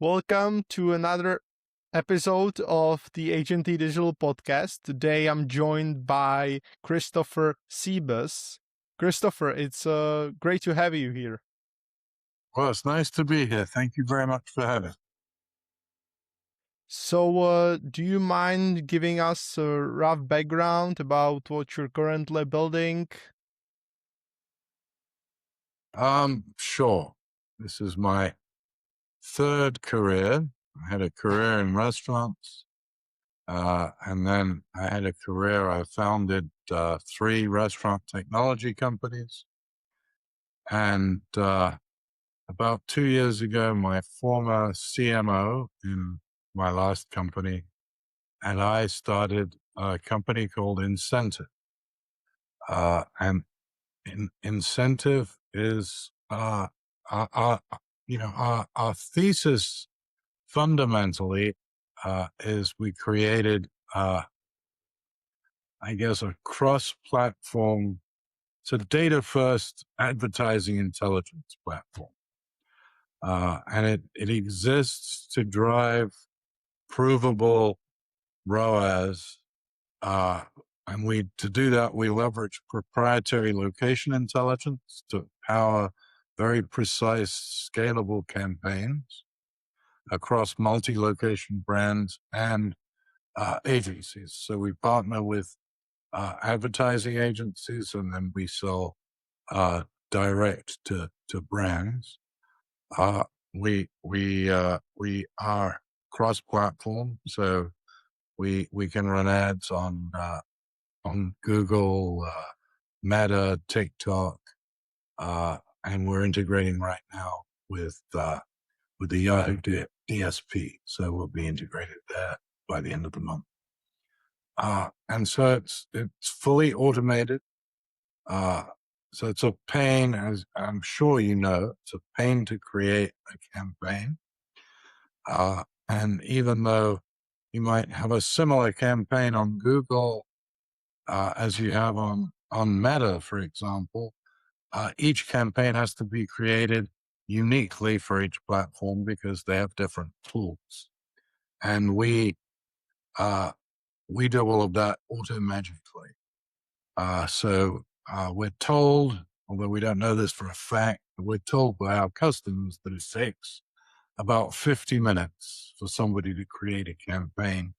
Welcome to another episode of the Agency Digital Podcast. Today I'm joined by Christopher Sebes. Christopher, it's great to have you here. Well, it's nice to be here. Thank you very much for having me. So, do you mind giving us a rough background about what you're currently building? Sure. This is my third career. I had a career in restaurants, and then I had a career. I founded 3 restaurant technology companies. And about 2 years ago, my former CMO in my last company and I started a company called Incentive. And incentive is our thesis fundamentally is we created a cross-platform, it's a data-first advertising intelligence platform, and it exists to drive provable ROAS. And to do that, we leverage proprietary location intelligence to power very precise, scalable campaigns across multi-location brands and agencies. So we partner with advertising agencies, and then we sell direct to brands. We are cross-platform, so we can run ads on Google, Meta, TikTok, and we're integrating right now with the Yahoo DSP. So we'll be integrated there by the end of the month. And so it's fully automated. So it's a pain, as I'm sure you know, it's a pain to create a campaign. And even though you might have a similar campaign on Google as you have on Meta, for example, each campaign has to be created uniquely for each platform because they have different tools. And we do all of that automagically. So we're told, although we don't know this for a fact, we're told by our customers that it takes about 50 minutes for somebody to create a campaign.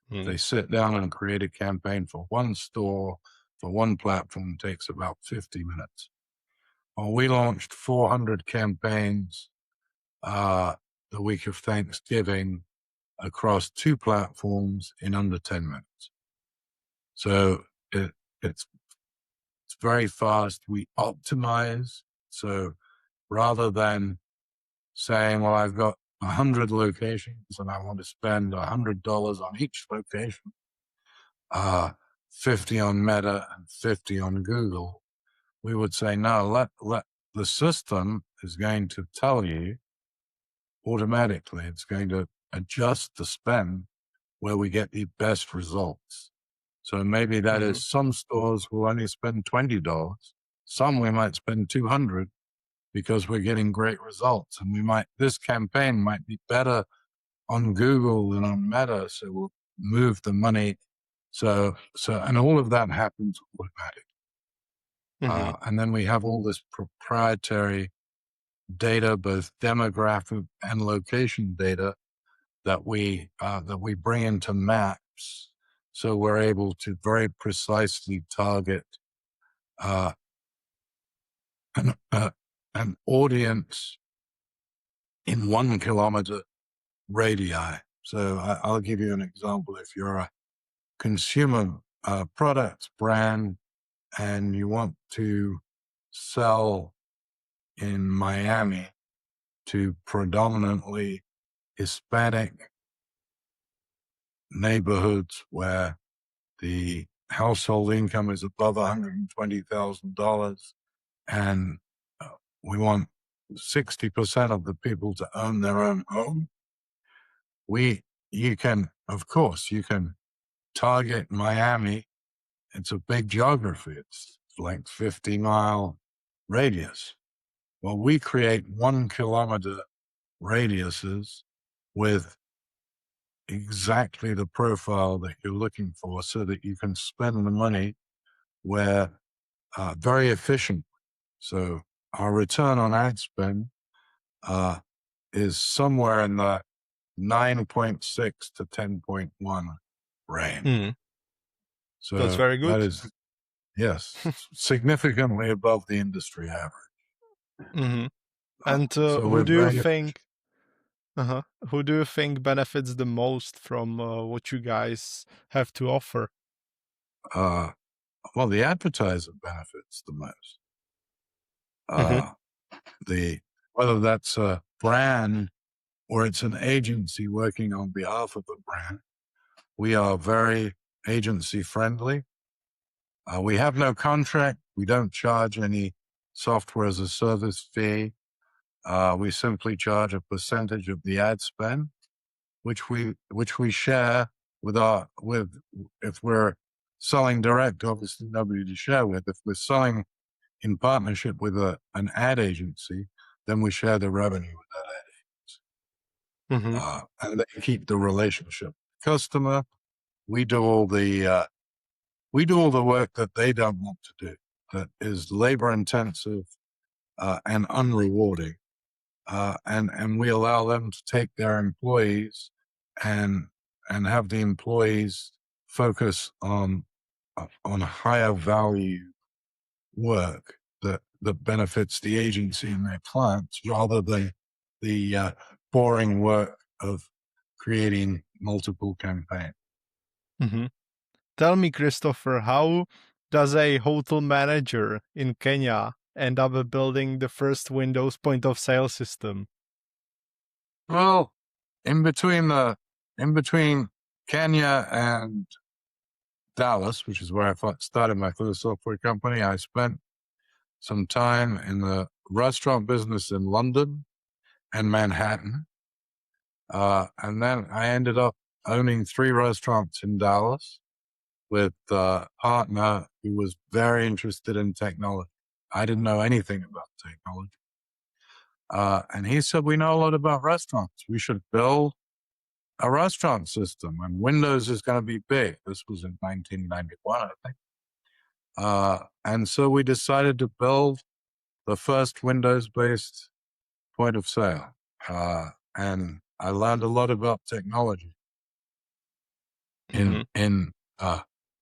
They sit down and create a campaign for one store, for one platform, takes about 50 minutes. Well, we launched 400 campaigns the week of Thanksgiving across 2 platforms in under 10 minutes. So it's very fast. We optimize. So rather than saying, well, I've got 100 locations and I want to spend $100 on each location, 50 on Meta and 50 on Google, we would say, no, let the system is going to tell you automatically. It's going to adjust the spend where we get the best results. So maybe that is some stores will only spend $20. Some we might spend $200 because we're getting great results. And this campaign might be better on Google than on Meta. So we'll move the money. And all of that happens automatically. And then we have all this proprietary data, both demographic and location data, that we bring into maps. So we're able to very precisely target an audience in 1 kilometer radii. So I'll give you an example. If you're a consumer products brand and you want to sell in Miami to predominantly Hispanic neighborhoods where the household income is above $120,000, and we want 60% of the people to own their own home, you can target Miami. It's a big geography. It's like 50-mile radius. Well, we create 1 kilometer radiuses with exactly the profile that you're looking for so that you can spend the money where very efficient. So our return on ad spend is somewhere in the 9.6 to 10.1 range. Mm. That's So very that good. is, yes, significantly above the industry average. Hmm. And So who we're do you very, think? Uh-huh. Who do you think benefits the most from what you guys have to offer? well, the advertiser benefits the most. Hmm. Uh, the Whether that's a brand or it's an agency working on behalf of a brand, we are very agency friendly. We have no contract. We don't charge any software as a service fee. We simply charge a percentage of the ad spend, which we share with if we're selling direct, obviously nobody to share with. If we're selling in partnership with an ad agency, then we share the revenue with that ad Hmm. agency, and they keep the relationship. Customer, we do all the work that they don't want to do, that is labor intensive and unrewarding, and we allow them to take their employees and have the employees focus on higher value work that benefits the agency and their clients rather than the boring work of creating multiple campaigns. Hmm. Tell me, Christopher, how does a hotel manager in Kenya end up building the first Windows point of sale system? Well, in between Kenya and Dallas, which is where I started my first software company, I spent some time in the restaurant business in London and Manhattan. And then I ended up owning 3 restaurants in Dallas with a partner who was very interested in technology. I didn't know anything about technology. And he said, we know a lot about restaurants. We should build a restaurant system, and Windows is going to be big. This was in 1991, I think. And so we decided to build the first Windows-based point of sale. And I learned a lot about technology in Hmm. in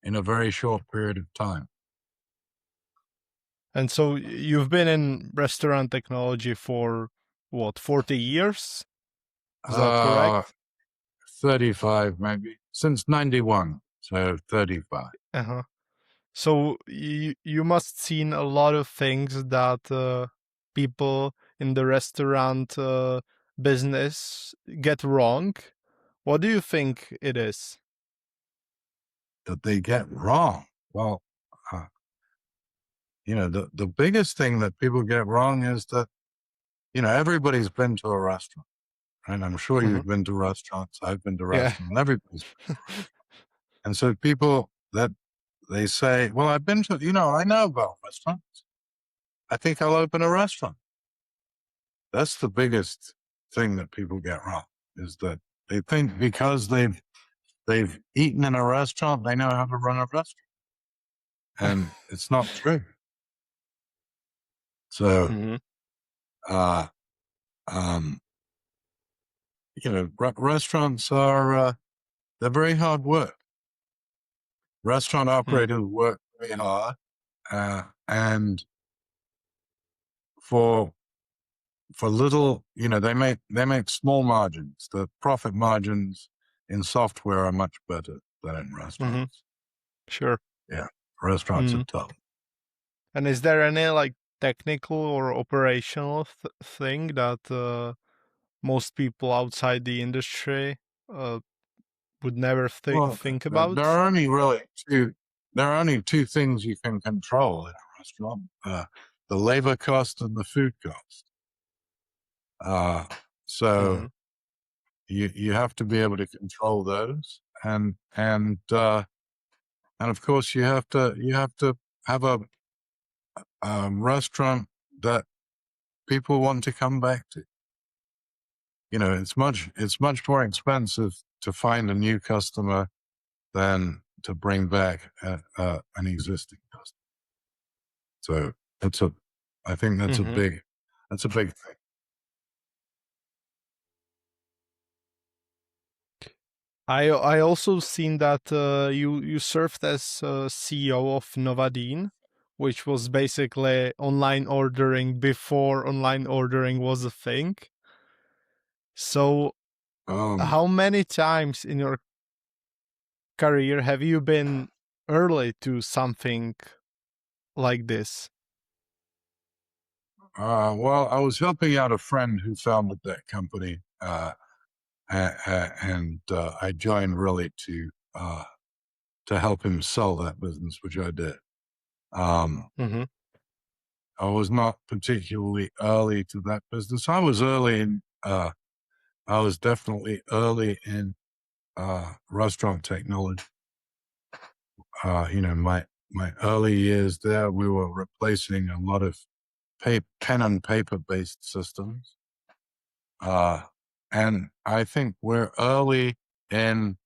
in a very short period of time. And so you've been in restaurant technology for what, 40 years? Is that Uh, correct? 35 maybe since 91, so 35. Uh-huh. So you must seen a lot of things that people in the restaurant business get wrong. What do you think it is? That they get wrong. Well, uh, the biggest thing that people get wrong is that, everybody's been to a restaurant, and I'm sure Hmm. you've been to restaurants. I've been to Yeah. restaurants. Everybody's been to restaurants. And so people that they say, well, I've been to, I know about restaurants. I think I'll open a restaurant. That's the biggest thing that people get wrong, is that they think because they've eaten in a restaurant, they know how to run a restaurant. And it's not true. So, Hmm. uh, um, restaurants are, they're very hard work. Restaurant Hmm. operators work very hard, and for little, they make small margins. The profit margins in software are much better than in Hmm. restaurants. Sure. Yeah, restaurants are Mm. tough. And is there any like technical or operational thing that most people outside the industry uh, would never Well, think there about? are only really two. There are only two things you can control in a restaurant: the labor cost and the food cost. Uh, so Hmm. you have to be able to control those, and of course you have to have a restaurant that people want to come back to. it's much more expensive to find a new customer than to bring back an existing customer. So I think that's a Mm-hmm. big thing. I also seen that you served as CEO of Novadin, which was basically online ordering before online ordering was a thing. So, Um, how many times in your career have you been early to something like this? well, I was helping out a friend who founded that company, and I joined really to help him sell that business, which I did. Mm-hmm. I was not particularly early to that business. I was early in. I was definitely early in restaurant technology. My early years there, we were replacing a lot of pen and paper based systems. And I think we're early in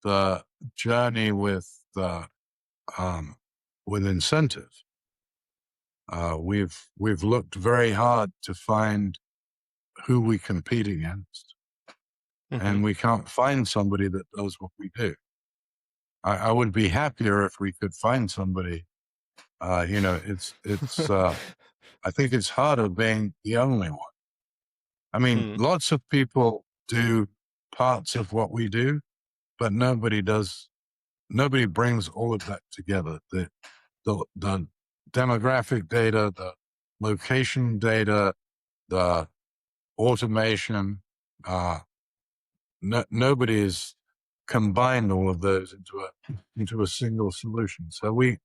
the journey with incentive. We've looked very hard to find who we compete against, Mm-hmm. and we can't find somebody that does what we do. I would be happier if we could find somebody. It's I think it's harder being the only one. I mean, Mm. lots of people do parts of what we do, but nobody brings all of that together. The demographic data, the location data, the automation, nobody's combined all of those into a single solution. So we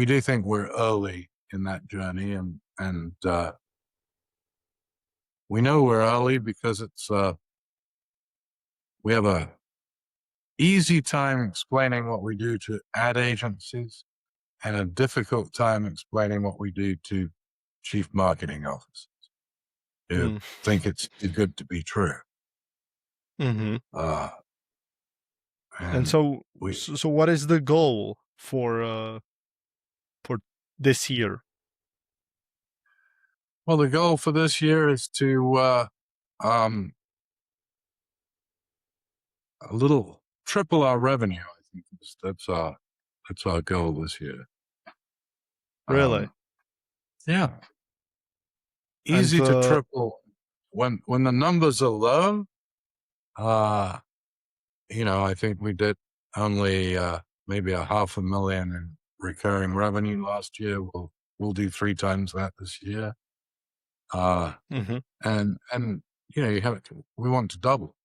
do think we're early in that journey, and we know we're early because we have a easy time explaining what we do to ad agencies and a difficult time explaining what we do to chief marketing officers who Mm. think it's too good to be true. Mm-hmm. Uh, And and so, we, so what is the goal for this year? well, the goal for this year is to um, a little triple our revenue. I think that's our goal this year. Really? Yeah, And easy to triple when the numbers are low. Uh, I think we did only maybe $500,000 in recurring revenue last year. We'll do 3 times that this year. Mhm. And we want to double.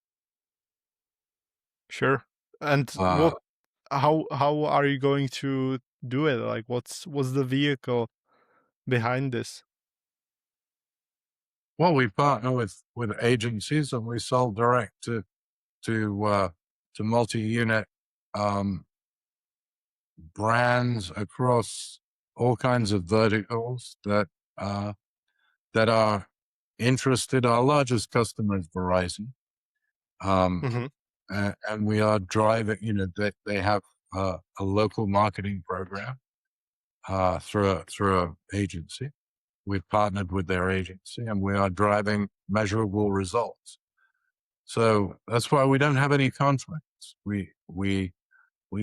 Sure. And Uh, how are you going to do it? Like what's the vehicle behind this? well, we partner with agencies and we sell direct to multi-unit um, brands across all kinds of verticals that are interested. Our largest customer is Verizon, Mhm. and we are driving. They have a local marketing program through a agency. We've partnered with their agency, and we are driving measurable results. So that's why we don't have any conflicts. We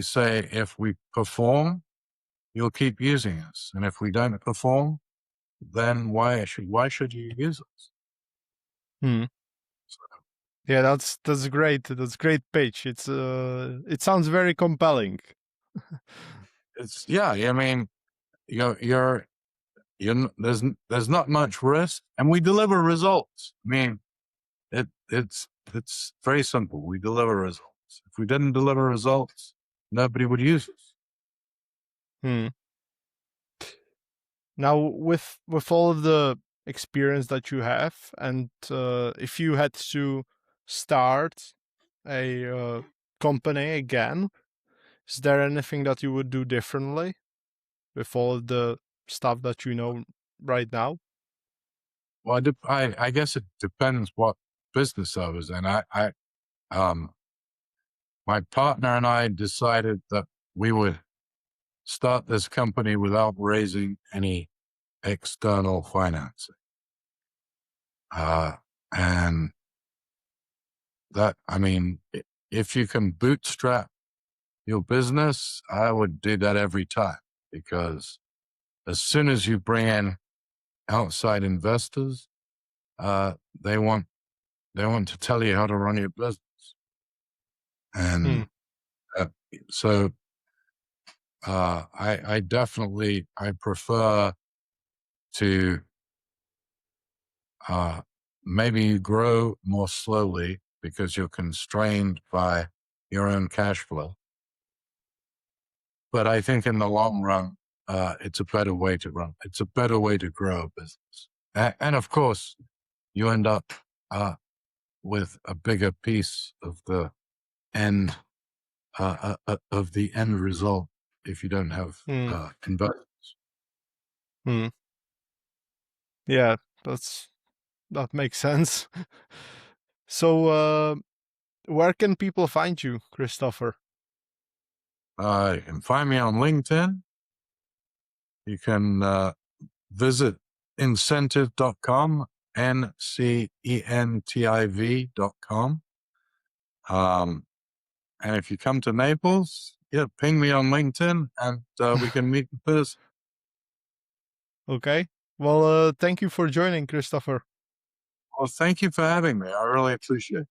say if we perform, you'll keep using us, and if we don't perform, then why should you use us? Hmm. Yeah, that's great. That's great pitch. It sounds very compelling. It's yeah. I mean, there's not much risk, and we deliver results. I mean, it's very simple. We deliver results. If we didn't deliver results, nobody would use us. Hmm. Now with all of the experience that you have, and if you had to start a company again, is there anything that you would do differently with all of the stuff that you know right now? Well, I guess it depends what business owners. And my partner and I decided that we would start this company without raising any external financing. And that, I mean, if you can bootstrap your business, I would do that every time, because as soon as you bring in outside investors, they want to tell you how to run your business. And so I definitely, I prefer to maybe grow more slowly because you're constrained by your own cash flow. But I think in the long run, it's a better way to run. It's a better way to grow a business. And of course, you end up with a bigger piece of the end result if you don't have investors. Yeah, that makes sense. So, where can people find you, Christopher? You can find me on LinkedIn. You can visit incentive.com, NCENTIV.com. And if you come to Naples, ping me on LinkedIn and we can meet in person. Okay. Well, thank you for joining, Christopher. Well, thank you for having me. I really appreciate it.